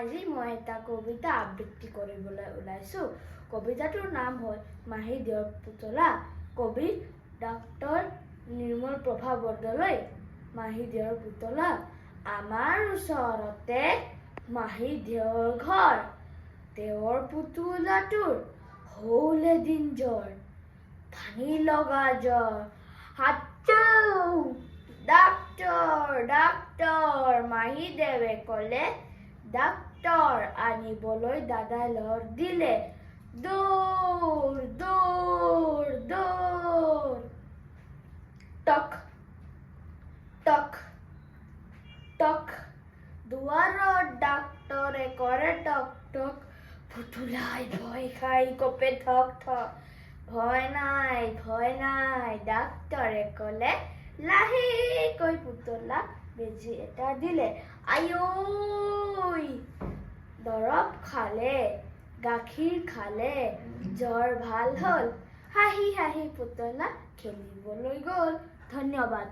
আজি মই এটা কবিতা আবৃত্তি কৰিবলৈ ওলাইছোঁ। কবিতাটোৰ নাম হ'ল মাহী দেৱৰ পুতলা। কবি ডক্টৰ নিৰ্মল প্ৰভা বৰদলৈ। মাহী দেৱৰ পুতলা। আমাৰ ওচৰতে মাহী দেৱৰ ঘৰ। দেৱৰ পুতলাটোৰ হ'ল এদিন জ্বৰ, পানী লগা জ্বৰ। হাতৌ ডাক্তৰ ডাক্তৰ, মাহী দেৱে ক'লে ডাক্তৰ আনিবলৈ দাদাই লগ দিলে। দৌৰ দৌৰ দৌৰ, টক টক টক, দুৱাৰত ডাক্তৰে কৰে টক টক। পুতলাই ভয় খাই কপে ঠক ঠক। ভয় নাই, ডাক্তৰে ক'লে লাহেকৈ পুতলাক বেজী এটা দিলে। আয়ৈ, দৰৱ খালে, গাখীৰ খালে, জ্বৰ ভাল হ'ল। হাঁহি হাঁহি পুতলা খেলিবলৈ গ'ল। ধন্যবাদ।